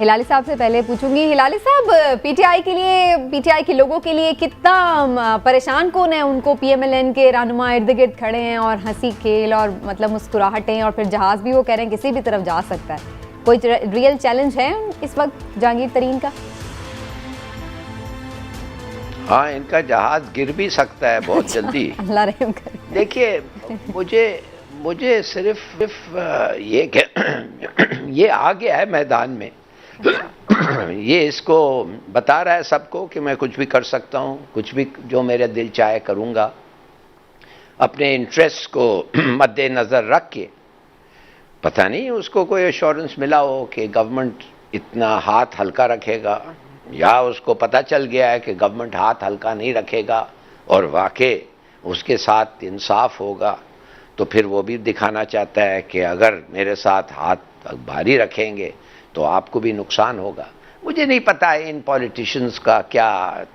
हिलाली साहब से पहले पूछूंगी, हिलाली साहब पीटीआई के लिए, पीटीआई के लोगों के लिए कितना परेशान कौन है? उनको पीएमएलएन के रहनुमा इर्द गिर्द खड़े हैं और हंसी खेल और मतलब मुस्कुराहटें, और फिर जहाज भी वो कह रहे हैं किसी भी तरफ जा सकता है। कोई रियल चैलेंज है इस वक्त जहांगीर तरीन का? हाँ, इनका जहाज गिर भी सकता है बहुत जल्दी। अल्लाह रहम करे। देखिए, मुझे सिर्फ ये आ गया है मैदान में, ये इसको बता रहा है सबको कि मैं कुछ भी कर सकता हूँ, कुछ भी जो मेरे दिल चाहे करूँगा, अपने इंटरेस्ट को मद्देनज़र रख के। पता नहीं उसको कोई एश्योरेंस मिला हो कि गवर्नमेंट इतना हाथ हल्का रखेगा, या उसको पता चल गया है कि गवर्नमेंट हाथ हल्का नहीं रखेगा और वाकई उसके साथ इंसाफ होगा, तो फिर वो भी दिखाना चाहता है कि अगर मेरे साथ हाथ भारी रखेंगे तो आपको भी नुकसान होगा। मुझे नहीं पता है इन पॉलिटिशियंस का क्या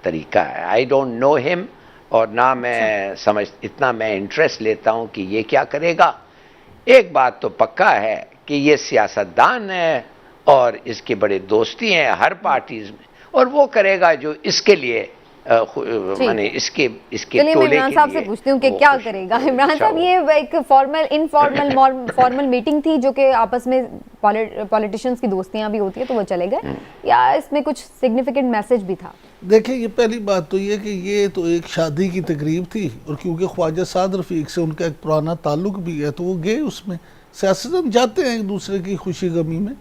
तरीका है, आई डोंट नो हिम, और ना मैं इतना मैं इंटरेस्ट लेता हूँ कि ये क्या करेगा। एक बात तो पक्का है कि ये सियासतदान है और इसके बड़े दोस्ती हैं हर पार्टीज में, और वो करेगा जो इसके लिए माने इसके टोले के लिए। इमरान साहब से पूछती हूँ कि क्या करेगा इमरान साहब। ये एक इनफॉर्मल मीटिंग थी जो कि आपस में पॉलिटिशियंस की दोस्तियां भी होती है, तो वो चले गए, या इसमें कुछ सिग्निफिकेंट मैसेज भी था? देखिए, ये पहली बात तो ये कि ये तो एक शादी की तकरीब थी, और क्योंकि ख्वाजा साद रफ़ीक से उनका एक पुराना ताल्लुक भी है, तो वो गए उसमें। सियासतदान जाते हैं एक दूसरे की खुशी गमी में,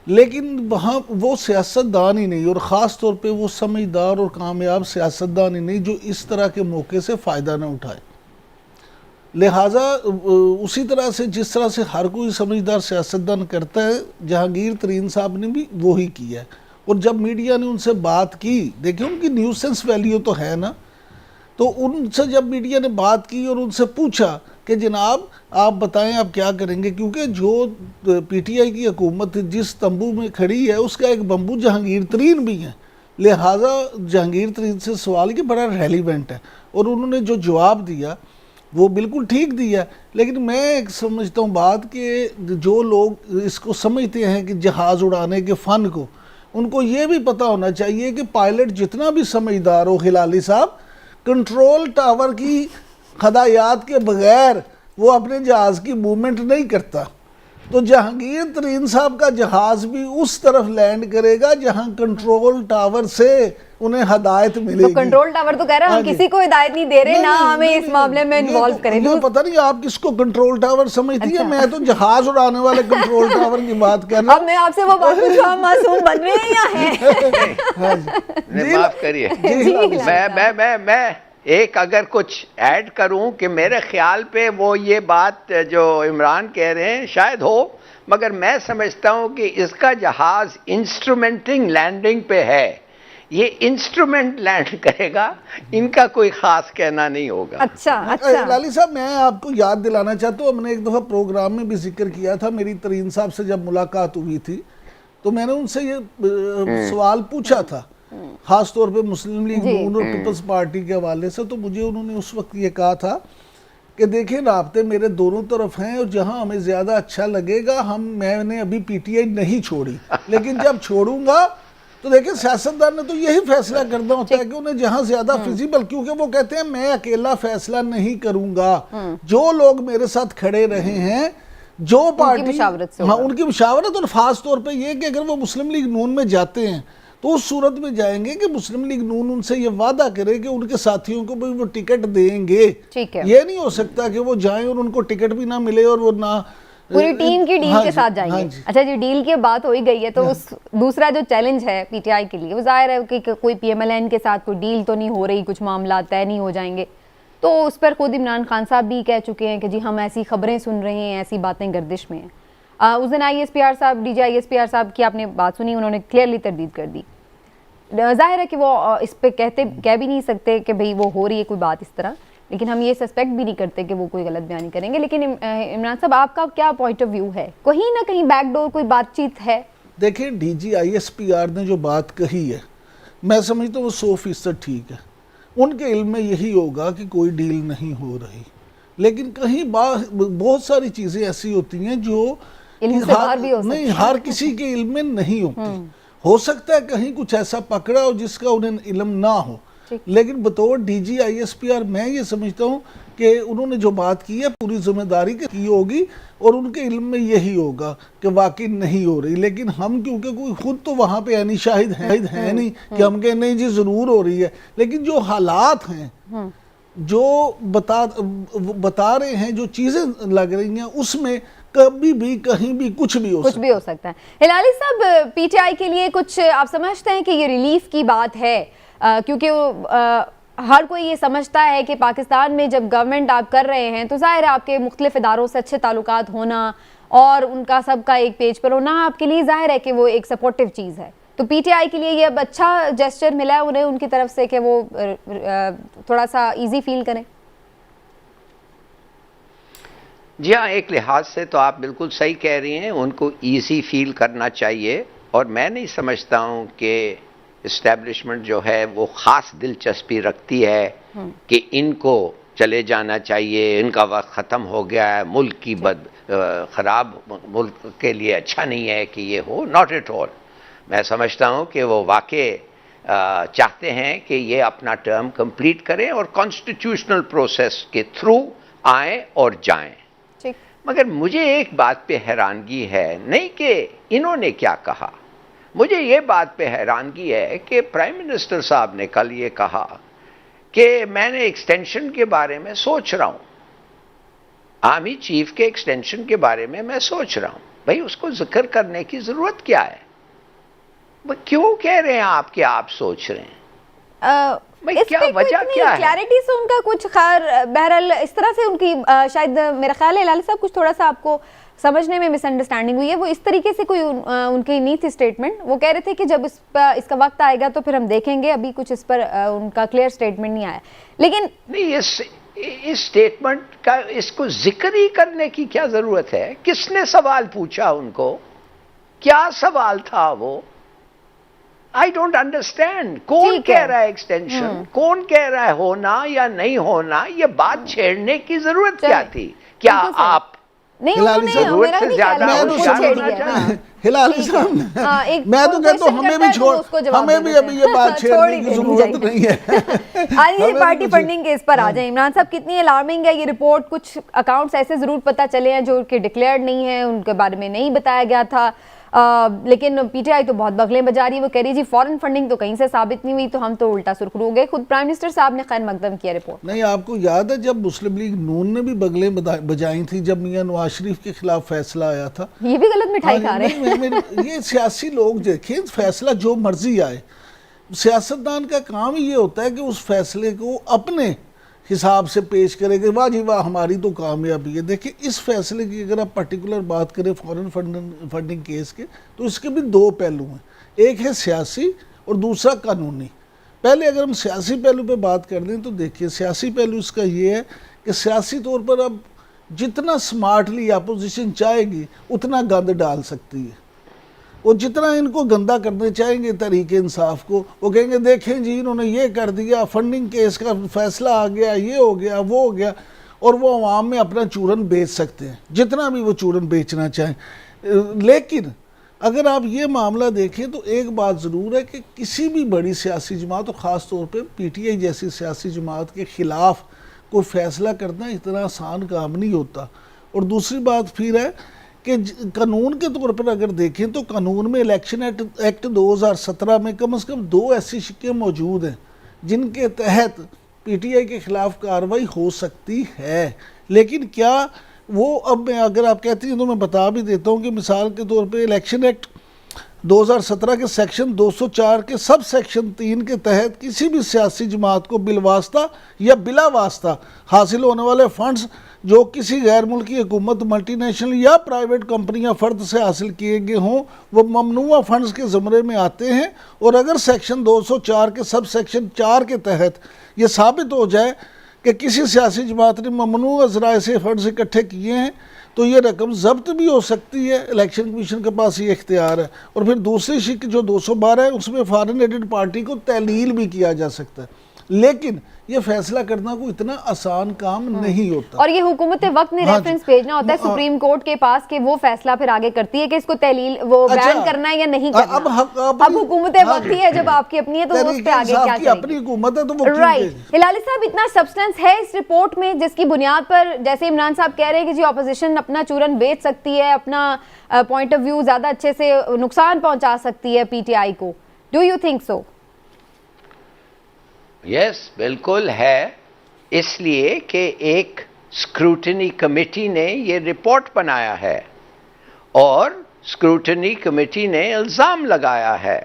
लेकिन वहाँ वो सियासतदान ही नहीं, और ख़ास तौर पे वो समझदार और कामयाब सियासतदान ही नहीं जो इस तरह के मौके से फ़ायदा न उठाए। लिहाजा उसी तरह से जिस तरह से हर कोई समझदार सियासतदान करता है, जहांगीर तरीन साहब ने भी वही किया है। और जब मीडिया ने उनसे बात की, देखिए उनकी न्यूसेंस वैल्यू तो है ना, तो उनसे जब मीडिया ने बात की और उनसे पूछा कि जनाब आप बताएं आप क्या करेंगे, क्योंकि जो पीटीआई की हुकूमत जिस तंबू में खड़ी है उसका एक बम्बू जहांगीर तरीन भी है, लिहाजा जहांगीर तरीन से सवाल ये बड़ा रेलिवेंट है। और उन्होंने जो जवाब दिया वो बिल्कुल ठीक दिया। लेकिन मैं एक समझता हूँ बात कि जो लोग इसको समझते हैं कि जहाज़ उड़ाने के फ़न को, उनको ये भी पता होना चाहिए कि पायलट जितना भी समझदार हो, हिलाली साहब, कंट्रोल टावर की हदायत के बगैर वो अपने जहाज़ की मूवमेंट नहीं करता। तो जहांगीर तरीन साहब का जहाज़ भी उस तरफ लैंड करेगा जहां कंट्रोल टावर से उन्हें हदायत मिलेगी। तो कंट्रोल टावर तो कह रहा है हम किसी को हिदायत नहीं दे रहे, ना हमें इस मामले में इन्वॉल्व करें। तो पता नहीं आप किसको कंट्रोल टावर समझती है, मैं तो जहाज उड़ाने वाले कंट्रोल टावर की बात कर रहा हूँ। अब मैं आपसे वो बात पूछूं, हम मासूम बन रहे हैं या हैं? माफ करिए, मैं एक अगर कुछ ऐड करूं कि मेरे ख्याल पे वो ये बात जो इमरान कह रहे हैं शायद हो, मगर मैं समझता हूं कि इसका जहाज इंस्ट्रूमेंटिंग लैंडिंग पे है, ये इंस्ट्रूमेंट लैंड करेगा, इनका कोई खास कहना नहीं होगा। अच्छा। लाली साहब, मैं आपको याद दिलाना चाहता हूँ, हमने एक दफ़ा प्रोग्राम में भी जिक्र किया था, मेरी तरीन साहब से जब मुलाकात हुई थी तो मैंने उनसे ये सवाल पूछा था, खास तौर पे मुस्लिम लीग नून और पीपल्स पार्टी के हवाले से। तो मुझे उन्होंने उस वक्त ये कहा था कि देखिए राब्ते मेरे दोनों तरफ हैं, और जहां हमें ज़्यादा अच्छा लगेगा मैंने अभी पीटीआई नहीं छोड़ी, लेकिन जब छोड़ूंगा तो देखिए सियासतदान ने तो यही फैसला करना होता है कि उन्हें जहां ज़्यादा फिजिबल, क्योंकि वो कहते हैं मैं अकेला फैसला नहीं करूंगा, जो लोग मेरे साथ खड़े रहे हैं, जो पार्टी उनकी मुशावरत, और ख़ास तौर पर यह कि अगर वो मुस्लिम लीग नून में जाते हैं तो उस सूरत में जाएंगे कि मुस्लिम लीग नून उनसे ये वादा करे कि उनके साथियों को भी वो टिकट देंगे। ठीक है, ये नहीं हो सकता कि वो जाएं और उनको टिकट भी ना मिले और वो ना पूरी टीम की डील के साथ जाएंगे। अच्छा जी, डील की बात हो ही गई है, तो उस दूसरा जो चैलेंज है पीटीआई के लिए, वो जाहिर है कि कोई पीएमएलएन के साथ कोई डील तो नहीं हो रही, कुछ मामला तय नहीं हो जाएंगे, तो उस पर खुद इमरान खान साहब भी कह चुके हैं कि जी हम ऐसी खबरें सुन रहे हैं, ऐसी बातें गर्दिश में हैं। उस दिन ISPR साहब, DG ISPR साहब की आपने बात सुनी, उन्होंने क्लियरली तरदीद कर दी। जाहिर है कि वो इस पे कह भी नहीं सकते कि भाई वो हो रही है कोई बात इस तरह, लेकिन हम ये सस्पेक्ट भी नहीं करते कि वो कोई गलत बयानी करेंगे। लेकिन इमरान साहब, आपका क्या पॉइंट ऑफ व्यू है? कहीं ना कहीं बैकडोर कोई बातचीत है? देखिए, DG ISPR ने जो बात कही है, मैं समझता हूँ वो 100% ठीक है। उनके इल्म में यही होगा कि कोई डील नहीं हो रही, लेकिन कहीं बहुत सारी चीज़ें ऐसी होती हैं जो इल्म कि से बाहर भी हो सकती नहीं, है। हर किसी के इल्म में नहीं होती। हो सकता है कहीं कुछ ऐसा पकड़ा हो जिसका उन्हें इल्म ना हो, लेकिन बतौर डीजी ISPR मैं ये समझता हूँ कि उन्होंने जो बात की है पूरी जिम्मेदारी की होगी और उनके इल्म में यही होगा कि वाकई नहीं हो रही। लेकिन हम क्योंकि कोई खुद तो वहाँ पे यानी शाहिद है नहीं कि हम कहें नहीं जी ज़रूर हो रही है, लेकिन जो हालात हैं जो बता रहे हैं, जो चीज़ें लग रही हैं, उसमें कभी भी कहीं भी कुछ भी हो सकता है। हिलाली साहब, PTI के लिए कुछ आप समझते हैं कि ये रिलीफ की बात है? क्योंकि हर कोई ये समझता है कि पाकिस्तान में जब गवर्नमेंट आप कर रहे हैं तो जाहिर है आपके मुख्तलिफ इदारों से अच्छे ताल्लुकात होना और उनका सबका एक पेज पर होना आपके लिए जाहिर है कि वो एक सपोर्टिव चीज़ है। तो PTI के लिए ये अब अच्छा जेस्चर मिला है उन्हें उनकी तरफ से कि वो थोड़ा सा इजी फील करें। जी हाँ, एक लिहाज से तो आप बिल्कुल सही कह रही हैं, उनको इजी फील करना चाहिए। और मैं नहीं समझता हूँ कि इस्टेब्लिशमेंट जो है वो ख़ास दिलचस्पी रखती है कि इनको चले जाना चाहिए, इनका वक्त ख़त्म हो गया है, मुल्क की ख़राब, मुल्क के लिए अच्छा नहीं है कि ये हो। Not at all. मैं समझता हूँ कि वो वाकई चाहते हैं कि ये अपना टर्म कंप्लीट करें और कॉन्स्टिट्यूशनल प्रोसेस के थ्रू आएँ और जाएँ। मगर मुझे एक बात पे हैरानगी है, नहीं कि इन्होंने क्या कहा, मुझे ये बात पे हैरानगी है कि प्राइम मिनिस्टर साहब ने कल ये कहा कि मैंने एक्सटेंशन के बारे में सोच रहा हूं, आर्मी चीफ के एक्सटेंशन के बारे में मैं सोच रहा हूं। भाई उसको जिक्र करने की जरूरत क्या है? वो क्यों कह रहे हैं आप कि आप सोच रहे हैं? क्या वजह क्या है? क्लैरिटी से उनका कुछ खैर बहरहाल इस तरह से उनकी शायद मेरा ख्याल है लाल साहब कुछ थोड़ा सा आपको समझने में मिसअंडरस्टैंडिंग हुई है। वो इस तरीके से कोई उनकी नहीं थी स्टेटमेंट। वो कह रहे थे कि जब इसका वक्त आएगा तो फिर हम देखेंगे, अभी कुछ इस पर उनका क्लियर स्टेटमेंट नहीं आया। लेकिन नहीं, इस स्टेटमेंट का इसको जिक्र ही करने की क्या जरूरत है? किसने सवाल पूछा उनको? क्या सवाल था वो? I don't understand. कौन कह रहा है एक्सटेंशन, कौन कह रहा है होना या नहीं होना? ये बात छेड़ने की जरूरत क्या थी? क्या आप नहीं जरूरत से ज्यादा हिलाली साहब, मैं तो कहता हूँ हमें भी छोड़, हमें भी अभी ये बात छेड़ने की जरूरत नहीं है। आइए पार्टी फंडिंग के इस पर आ जाए। इमरान साहब, कितनी अलार्मिंग है ये रिपोर्ट? कुछ अकाउंट्स ऐसे जरूर पता चले हैं जो कि डिक्लेयर्ड नहीं है, उनके बारे में नहीं बताया गया था, लेकिन PTI तो बहुत बगलें बजा रही है। वो कह रही जी फॉरेन फंडिंग तो कहीं से साबित नहीं हुई, तो हम तो उल्टा सुर्खरू हो गए। खुद प्राइम मिनिस्टर साहब ने खैर मकदम किया रिपोर्ट। नहीं, आपको याद है जब मुस्लिम लीग नून ने भी बगलें बजाई थी जब मियां नवाज शरीफ के खिलाफ फैसला आया था? ये भी गलत मिठाई खा रहे हैं। ये सियासी लोग देखें, फैसला जो मर्जी आए, सियासतदान का काम ही ये होता है कि उस फैसले को अपने हिसाब से पेश करेंगे, वाह जी वाह हमारी तो कामयाबी है। देखिए इस फैसले की अगर आप पर्टिकुलर बात करें फॉरेन फंडिंग केस के, तो इसके भी दो पहलू हैं, एक है सियासी और दूसरा कानूनी। पहले अगर हम सियासी पहलू पे बात कर लें तो देखिए सियासी पहलू इसका ये है कि सियासी तौर पर अब जितना स्मार्टली अपोजिशन चाहेगी उतना गंद डाल सकती है, और जितना इनको गंदा करने चाहेंगे तरीके इंसाफ को, वो कहेंगे देखें जी इन्होंने ये कर दिया, फंडिंग केस का फैसला आ गया, ये हो गया वो हो गया, और वो अवाम में अपना चूरन बेच सकते हैं जितना भी वो चूरन बेचना चाहें। लेकिन अगर आप ये मामला देखें तो एक बात ज़रूर है कि किसी भी बड़ी सियासी जमात और ख़ास तौर पे PTI जैसी सियासी जमात के ख़िलाफ़ कोई फ़ैसला करना इतना आसान काम नहीं होता। और दूसरी बात फिर है कि कानून के तौर पर अगर देखें तो कानून में इलेक्शन एक्ट 2017 में कम से कम 2 ऐसी शिक्के मौजूद हैं जिनके तहत PTI के ख़िलाफ़ कार्रवाई हो सकती है। लेकिन क्या वो, अब मैं अगर आप कहती हैं तो मैं बता भी देता हूँ कि मिसाल के तौर पे इलेक्शन एक्ट 2017 के सेक्शन 204 के सब सेक्शन 3 के तहत किसी भी सियासी जमात को बिलवास्ता या बिला वास्ता हासिल होने वाले फंड्स जो किसी गैर मुल्की हुकूमत, मल्टीनेशनल या प्राइवेट कंपनी या फ़र्द से हासिल किए गए हों वो ममनुआ फंड्स के ज़मरे में आते हैं। और अगर सेक्शन 204 के सब सेक्शन 4 के तहत ये साबित हो जाए कि किसी सियासी जमात ने ममनुआ ज़राए से फंड्स इकट्ठे किए हैं तो ये रकम जब्त भी हो सकती है। इलेक्शन कमीशन के पास ये इख्तियार है। और फिर दूसरी शिक जो 212 है उसमें फॉरेन एडेड पार्टी को तहलील भी किया जा सकता है। लेकिन ये फैसला करना कोई इतना आसान काम नहीं होता। और ये हुकूमत वक्त ने हाँ रेफरेंस भेजना होता है सुप्रीम कोर्ट के पास कि वो फैसला फिर आगे करती है कि इसको तहलील वो बैन करना है या नहीं करना। अब हुकूमत वक्त ही है, जब आपकी अपनी है तो उस पे आगे क्या करेगी? अपनी हुकूमत है तो वो राइट। हिलाली साहब, इतना सब्सटेंस है इस रिपोर्ट में जिसकी बुनियाद पर जैसे इमरान साहब कह रहे हैं कि जी ऑपोजिशन अपना चूरन बेच सकती है, अपना पॉइंट ऑफ व्यू ज्यादा अच्छे से नुकसान पहुंचा सकती है पीटीआई को। Do you think so? Yes, बिल्कुल है। इसलिए कि एक स्क्रूटनी कमेटी ने ये रिपोर्ट बनाया है और स्क्रूटनी कमेटी ने इल्ज़ाम लगाया है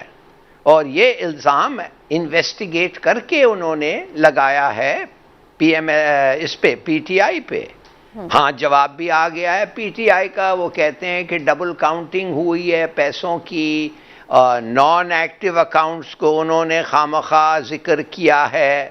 और ये इल्ज़ाम इन्वेस्टिगेट करके उन्होंने लगाया है इस पे पीटीआई पे। हाँ, जवाब भी आ गया है पीटीआई का। वो कहते हैं कि डबल काउंटिंग हुई है पैसों की, नॉन एक्टिव अकाउंट्स को उन्होंने खामखा जिक्र किया है।